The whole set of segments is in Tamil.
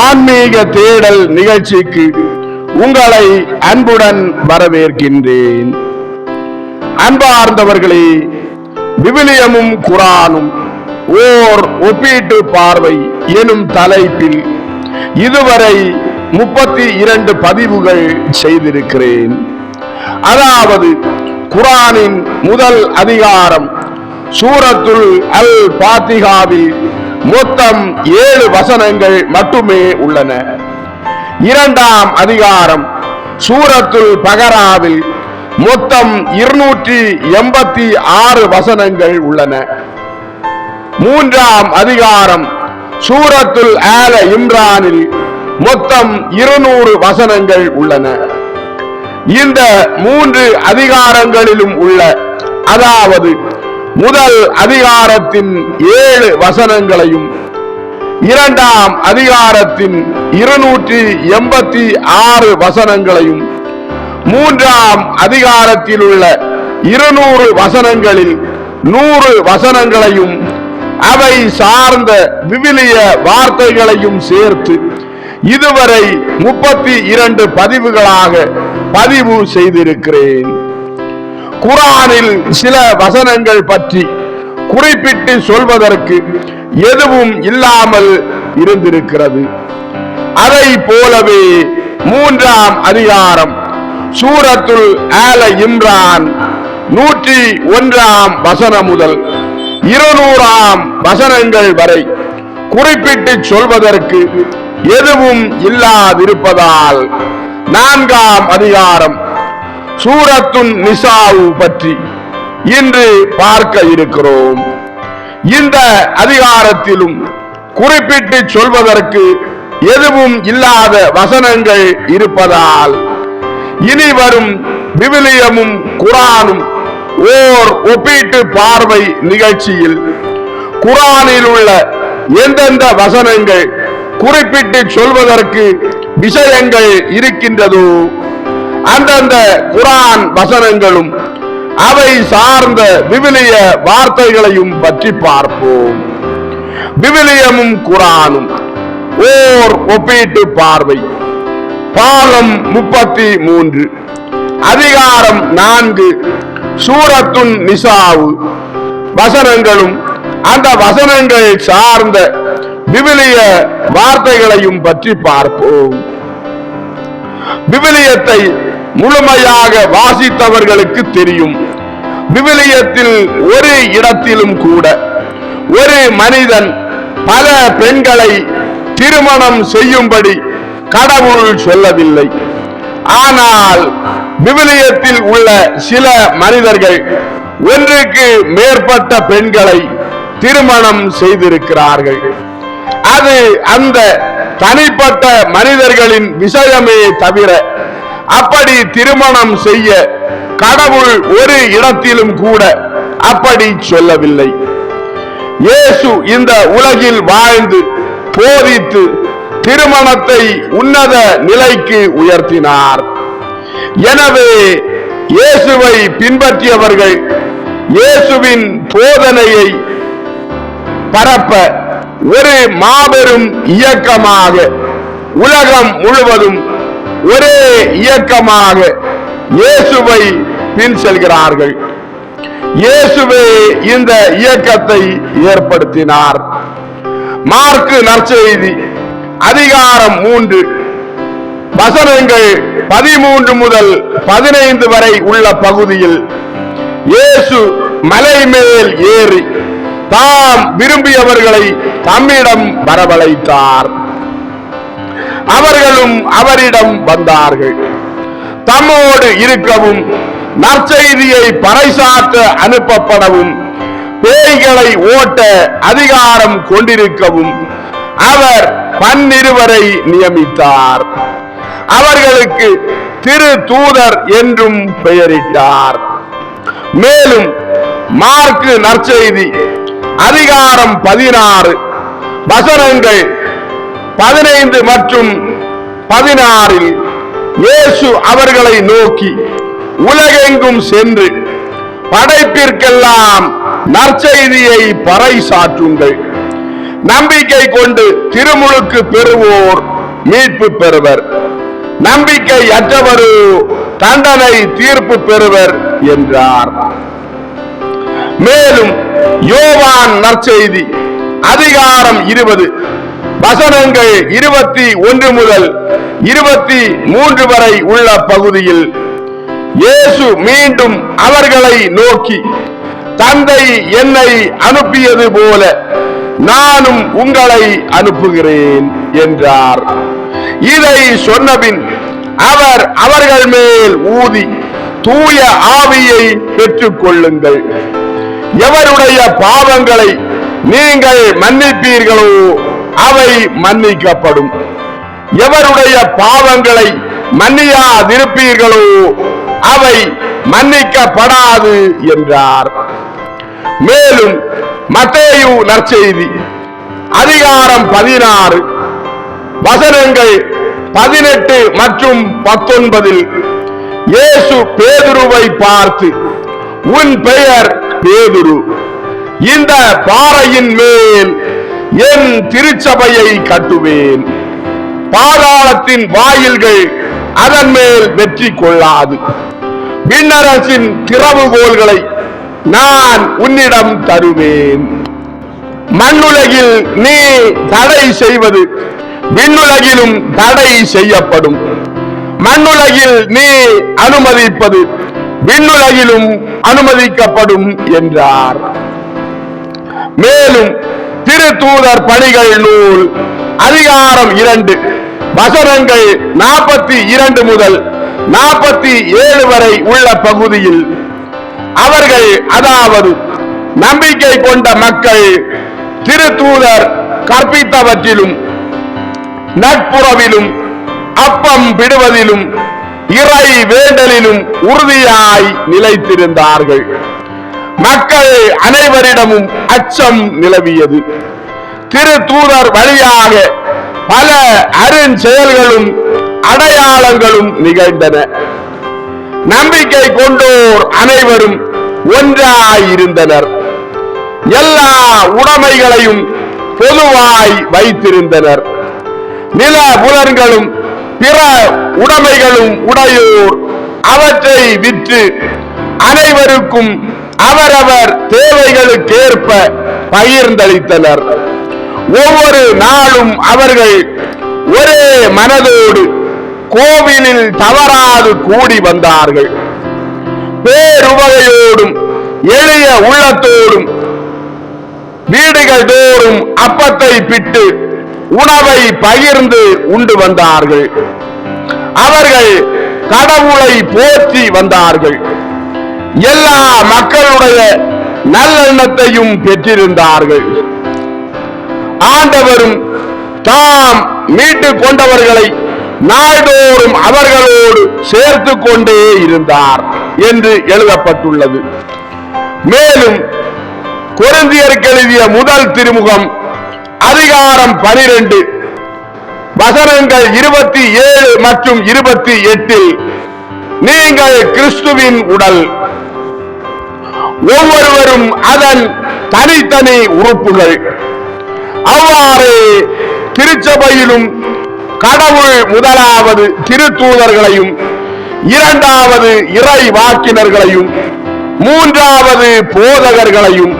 ஆன்மீக தேடல் நிகழ்ச்சிக்கு உங்களை அன்புடன் வரவேற்கின்றேன். அன்பார்ந்தவர்களே, விவிலியமும் குரானும் ஓர் ஒப்பீட்டு பார்வை எனும் தலைப்பில் இதுவரை 32 பதிவுகள் செய்திருக்கிறேன். அதாவது குரானின் முதல் அதிகாரம் சூரத்துல் அல் பாத்திகாவில் மொத்தம் 7 வசனங்கள் மட்டுமே உள்ளன. இரண்டாம் அதிகாரம் சூரத்துல் பகராவில் மொத்தம் 286 வசனங்கள் உள்ளன. மூன்றாம் அதிகாரம் சூரத்துல் ஆல இம்ரானில் மொத்தம் 200 வசனங்கள் உள்ளன. இந்த 3 அதிகாரங்களிலும் உள்ள, அதாவது முதல் அதிகாரத்தின் 7 வசனங்களையும் இரண்டாம் அதிகாரத்தின் 286 வசனங்களையும் மூன்றாம் அதிகாரத்தில் உள்ள 200 வசனங்களில் 100 வசனங்களையும் அவை சார்ந்த விவிலிய வார்த்தைகளையும் சேர்த்து இதுவரை 32 பதிவுகளாக பதிவு செய்திருக்கிறேன். குரானில் சில வசனங்கள் பற்றி குறிப்பிட்டு சொல்வதற்கு எதுவும் இல்லாமல் இருந்திருக்கிறது. அதை போலவே மூன்றாம் அதிகாரம் சூரத்துல் ஆல இம்ரான் 101ஆம் வசனம் முதல் 200ஆம் வசனங்கள் வரை குறிப்பிட்டு சொல்வதற்கு எதுவும் இல்லாதிருப்பதால் நான்காம் அதிகாரம் சூரத்துன் நிசாவு பற்றி இன்று பார்க்க இருக்கிறோம். இந்த அதிகாரத்திலும் குறிப்பிட்டு சொல்வதற்கு எதுவும் இல்லாத வசனங்கள் இருப்பதால் இனி வரும் விவிலியமும் குரானும் ஓர் ஒப்பீட்டு பார்வை நிகழ்ச்சியில் குரானில் உள்ள எந்தெந்த வசனங்கள் குறிப்பிட்டு சொல்வதற்கு விஷயங்கள் இருக்கின்றதோ அந்தந்த குரான் வசனங்களும் அவை சார்ந்த விவிலிய வார்த்தைகளையும் பற்றி பார்ப்போம். விவிலியமும் குரானும் ஓர் ஒப்பீட்டு பார்வை, பாகம் 33, அதிகாரம் 4, சூரத்துன் நிசாவு வசனங்களும் அந்த வசனங்கள் சார்ந்த விவிலிய வார்த்தைகளையும் பற்றி பார்ப்போம். விவிலியத்தை முழுமையாக வாசித்தவர்களுக்கு தெரியும், விவிலியத்தில் ஒரு இடத்திலும் கூட ஒரு மனிதன் பல பெண்களை திருமணம் செய்யும்படி கடவுள் சொல்லவில்லை. ஆனால் விவிலியத்தில் உள்ள சில மனிதர்கள் ஒன்றுக்கு மேற்பட்ட பெண்களை திருமணம் செய்திருக்கிறார்கள். அது அந்த தனிப்பட்ட மனிதர்களின் விஷயமே தவிர அப்படி திருமணம் செய்ய கடவுள் ஒரு இடத்திலும் கூட அப்படி சொல்லவில்லை. இயேசு இந்த உலகில் வாழ்ந்து போதித்து திருமணத்தை உன்னத நிலைக்கு உயர்த்தினார். எனவே இயேசுவை பின்பற்றியவர்கள் இயேசுவின் போதனையை பரப்ப ஒரு மாபெரும் இயக்கமாக உலகம் முழுவதும் ஒரே இயக்கமாக இயேசுவை பின் செல்கிறார்கள். இயேசுவே இந்த இயக்கத்தை ஏற்படுத்தினார். மார்க்கு நற்செய்தி அதிகாரம் 3 வசனங்கள் 13 முதல் 15 வரை உள்ள பகுதியில் இயேசு மலை மேல் ஏறி தாம் விரும்பியவர்களை தம்மிடம் வரவழைத்தார். அவர்களும் அவரிடம் வந்தார்கள். தம்மோடு இருக்கவும் நற்செய்தியை பறைசாற்ற அனுப்பப்படவும் பேய்களை ஓட்ட அதிகாரம் கொண்டிருக்கவும் அவர் 12 நியமித்தார். அவர்களுக்கு திரு தூதர் என்றும் பெயரிட்டார். மேலும் மார்க்கு நற்செய்தி அதிகாரம் 16 வசனங்கள் 15 மற்றும் 16 இயேசு அவர்களை நோக்கி, உலகெங்கும் சென்று படைப்பிற்கெல்லாம் நற்செய்தியை பறைசாற்றுங்கள். நம்பிக்கை கொண்டு திருமுழுக்கு பெறுவோர் மீட்பு பெறுவர், நம்பிக்கை அற்றவரோ தண்டனை தீர்ப்பு பெறுவர் என்றார். மேலும் யோவான் நற்செய்தி அதிகாரம் 20 வசனங்கள் 21 முதல் 23 வரை உள்ள பகுதியில் இயேசு மீண்டும் அவர்களை நோக்கி, தந்தை என்னை அனுப்பியது போல நானும் உங்களை அனுப்புகிறேன் என்றார். இதை சொன்னபின் அவர் அவர்கள் மேல் ஊதி, தூய ஆவியை பெற்றுக் கொள்ளுங்கள். எவருடைய பாவங்களை நீங்கள் மன்னிப்பீர்களோ அவை மன்னிக்கப்படும், எவருடைய பாவங்களை மன்னியாதிருப்பீர்களோ அவை மன்னிக்கப்படாது என்றார். மேலும் மத்தேயு நற்செய்தி அதிகாரம் 16 வசனங்கள் 18 மற்றும் 19 இயேசு பேதுருவை பார்த்து, உன் பெயர் பேதுரு, இந்த பாறையின் மேல் என் திருச்சபையை கட்டுவேன், பாதாளத்தின் வாயில்கள் அதன் மேல் வெற்றி கொள்ளாது, விண்ணரசின் திறவுகோல்களை நான் உன்னிடம் தருவேன். மண்ணுலகில் நீ தடை செய்வது விண்ணுலகிலும் தடை செய்யப்படும், மண்ணுலகில் நீ அனுமதிப்பது விண்ணுலகிலும் அனுமதிக்கப்படும் என்றார். மேலும் திருத்தூதர் பணிகள் நூல் அதிகாரம் 2 வசனங்கள் 42 முதல் 47 வரை உள்ள பகுதியில் அவர்கள், அதாவது நம்பிக்கை கொண்ட மக்கள், திருத்தூதர் கற்பித்தவற்றிலும் நட்புறவிலும் அப்பம் பிடுவதிலும் இறை வேண்டலிலும் உறுதியாய் நிலைத்திருந்தார்கள். மக்கள் அனைவரிடமும் அச்சம் நிலவியது. திருத்தூதர் வழியாக பல அருஞ்செயல்களும் அடையாளங்களும் நிகழ்ந்தன. நம்பிக்கை கொண்டோர் அனைவரும் ஒன்றாயிருந்தனர், எல்லா உடைமைகளையும் பொதுவாய் வைத்திருந்தனர். நில புலன்களும் பிற உடைமைகளும் உடையோர் அவற்றை விற்று அனைவருக்கும் அவரவர் தேவைகளுக்கேற்ப பகிர்ந்தளித்தனர். ஒவ்வொரு நாளும் அவர்கள் ஒரே மனதோடு கோவிலில் தவறாது கூடி வந்தார்கள். பேருவகையோடும் எளிய உள்ளத்தோடும் வீடுகள் தோறும் அப்பத்தை பிட்டு உணவை பகிர்ந்து உண்டு வந்தார்கள். அவர்கள் கடவுளை போற்றி வந்தார்கள். எல்லா மக்களுடைய நல்லெண்ணத்தையும் பெற்றிருந்தார்கள். ஆண்டவரும் தாம் மீட்டு கொண்டவர்களை நாள்தோறும் அவர்களோடு சேர்த்து கொண்டே இருந்தார் என்று எழுதப்பட்டுள்ளது. மேலும் கொரிந்தியருக்கு எழுதிய முதல் திருமுகம் அதிகாரம் 12 வசனங்கள் 27 மற்றும் 28 நீங்கள் கிறிஸ்துவின் உடல், ஒவ்வொருவரும் அதன் தனித்தனி உறுப்புகள். அவ்வாறு திருச்சபையிலும் கடவுள் முதலாவது திருத்தூதர்களையும், இரண்டாவது இறை வாக்கினர்களையும், மூன்றாவது போதகர்களையும்,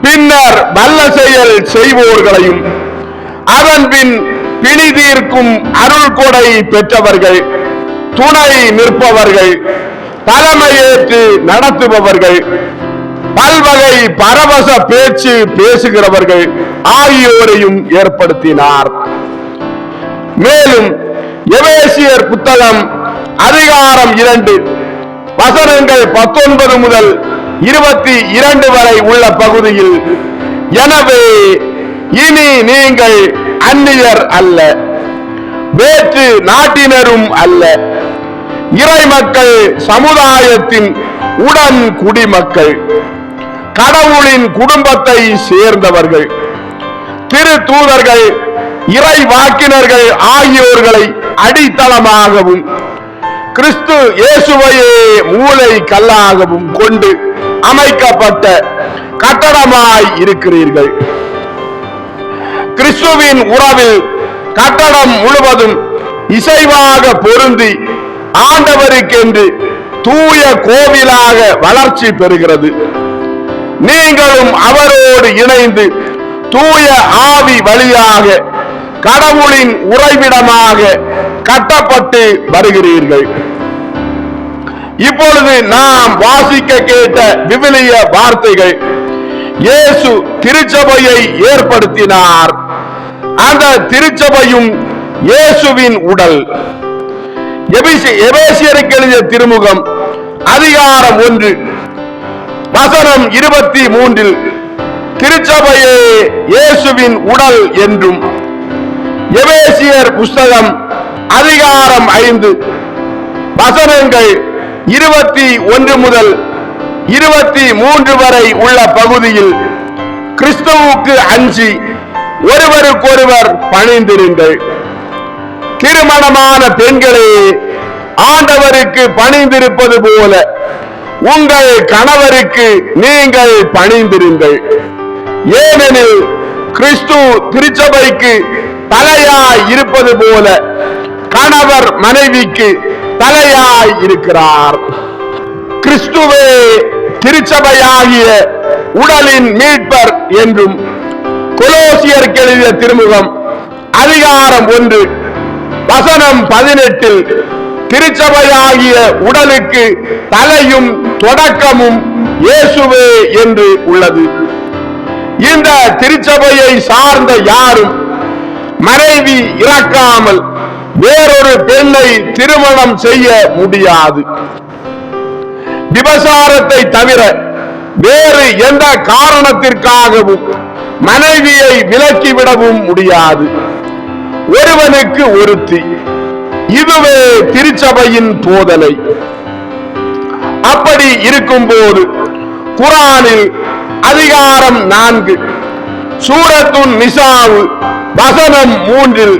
பின்னர் வல்ல செயல் செய்வோர்களையும், அதன் பின் பிணி தீர்க்கும் அருள் கொடை பெற்றவர்கள், துணை நிற்பவர்கள், தலைமையேற்று நடத்துபவர்கள், பல்வகை பரவச பேச்சு பேசுகிறவர்கள் ஆகியோரையும் ஏற்படுத்தினார். மேலும் எபேசியர் புத்தகம் அதிகாரம் 2 வசனங்கள் 19 முதல் 22 வரை உள்ள பகுதியில், எனவே இனி நீங்கள் அந்நியர் அல்ல, வேற்று நாட்டினரும் அல்ல, இறைமக்கள் சமுதாயத்தின் உடன் குடிமக்கள், கடவுளின் குடும்பத்தை சேர்ந்தவர்கள், திருத்தூதர்கள், இறை வாக்கினர்கள் ஆகியோர்களை அடித்தளமாகவும் கிறிஸ்து இயேசுவையே மூளை கல்லாகவும் கொண்டு அமைக்கப்பட்ட கட்டடமாய் இருக்கிறீர்கள். கிறிஸ்துவின் உறவில் கட்டடம் முழுவதும் இசைவாக பொருந்தி ஆண்டவருக்கென்று தூய கோவிலாக வளர்ச்சி பெறுகிறது. நீங்களும் அவரோடு இணைந்து தூய ஆவி வழியாக கடவுளின் உறைவிடமாக கட்டப்பட்டு வருகிறீர்கள். இப்பொழுது நாம் வாசிக்க கேட்ட விவிலிய வார்த்தைகள் இயேசு திருச்சபையை ஏற்படுத்தினார். அந்த திருச்சபையும் இயேசுவின் உடல். எபேசியருக்கு எழுதிய திருமுகம் அதிகாரம் 1 வசனம் 23 திருச்சபையே இயேசுவின் உடல் என்றும், எபேசியர் புஸ்தகம் அதிகாரம் 5 வசனங்கள் 21 முதல் 23 வரை உள்ள பகுதியில் கிறிஸ்துவுக்கு அஞ்சி ஒருவருக்கொருவர் பணிந்திருங்கள். திருமணமான பெண்களே, ஆண்டவருக்கு பணிந்திருப்பது போல உங்கள் கணவருக்கு நீங்கள் பணிந்திருங்கள். ஏனெனில் கிறிஸ்து திருச்சபைக்கு தலையாய் இருப்பது போல கணவர் மனைவிக்கு தலையாய் இருக்கிறார். கிறிஸ்துவே திருச்சபையாகிய உடலின் மீட்பர் என்றும் கொலோசியருக்கு எழுதிய திருமுகம் அதிகாரம் 1 வசனம் 18 திருச்சபையாகிய உடலுக்கு தலையும் தொடக்கமும் இயேசுவே என்று உள்ளது. இந்த திருச்சபையை சார்ந்த யாரும் மனைவி இறக்காமல் வேறொரு பெண்ணை திருமணம் செய்ய முடியாது. விபசாரத்தை தவிர வேறு எந்த காரணத்திற்காகவும் மனைவியை விலக்கிவிடவும் முடியாது. ஒருவனுக்கு ஒருத்தி, இதுவே திருச்சபையின் போதனை. அப்படி இருக்கும்போது குர்ஆனில் அதிகாரம் 4 சூரத்துன் நிசாவு வசனம் 3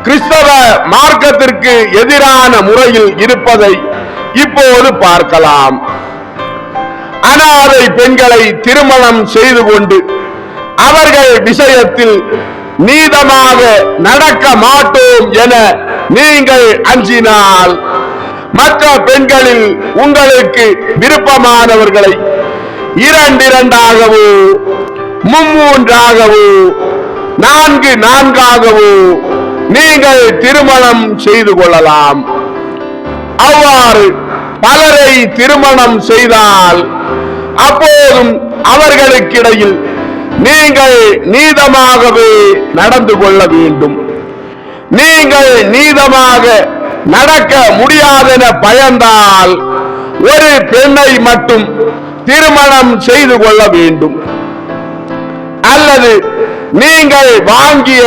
கிறிஸ்தவ மார்க்கத்திற்கு எதிரான முறையில் இருப்பதை இப்போது பார்க்கலாம். அனாதை பெண்களை திருமணம் செய்து கொண்டு அவர்கள் விஷயத்தில் நீதமாக நடக்க மாட்டோம் என நீங்கள் அஞ்சினால், மற்ற பெண்களில் உங்களுக்கு விருப்பமானவர்களை 2-2ஆகவோ 3-3ஆகவோ 4-4ஆகவோ நீங்கள் திருமணம் செய்து கொள்ளலாம். அவ்வாறு பலரை திருமணம் செய்தால் அப்போதும் அவர்களுக்கிடையில் நீங்கள் நீதமாகவே நடந்து கொள்ள வேண்டும். நீங்கள் நீதமாக நடக்க முடியாதென பயந்தால் ஒரு பெண்ணை மட்டும் திருமணம் செய்து கொள்ள வேண்டும். அல்லது நீங்கள் வாங்கிய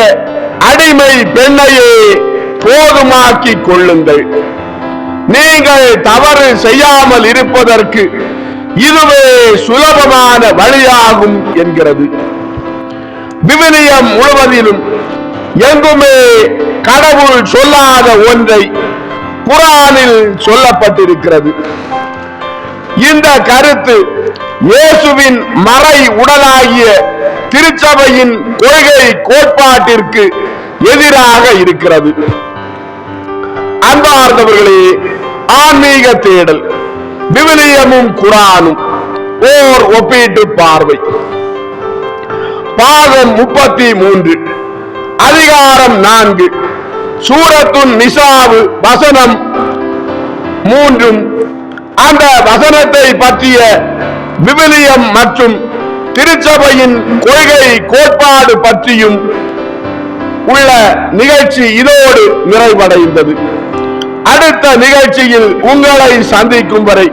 அடிமை பெண்ணையே போதுமாக்கிக் கொள்ளுங்கள். நீங்கள் தவறு செய்யாமல் இருப்பதற்கு இதுவே சுலபமான வழியாகும் என்கிறது. விவிலியம் முழுவதிலும் எங்குமே கடவுள் சொல்லாத ஒன்றை குர்ஆனில் சொல்லப்பட்டிருக்கிறது. இந்த கருத்து இயேசுவின் மறை உடலாகிய திருச்சபையின் கொள்கை கோட்பாட்டிற்கு எதிராக இருக்கிறது. அன்பார்ந்தவர்களே, ஆன்மீக தேடல், விவிலியமும் குர்ஆனும் ஓர் ஒப்பீட்டு பார்வை. பாகம் 33 அதிகாரம் 4 சூரத்துன் நிசாவு வசனம் 3 அந்த வசனத்தை பற்றிய விவிலியம் மற்றும் திருச்சபையின் கொள்கை கோட்பாடு பற்றியும் உள்ள நிகழ்ச்சி இதோடு நிறைவடைந்தது. அடுத்த நிகழ்ச்சியில் உங்களை சந்திக்கும் வரை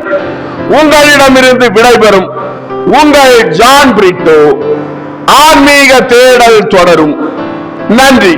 உங்களிடமிருந்து விடைபெறும் உங்கள் ஜான் பிரிட்டோ. ஆன்மீக தேடல் தொடரும். நன்றி.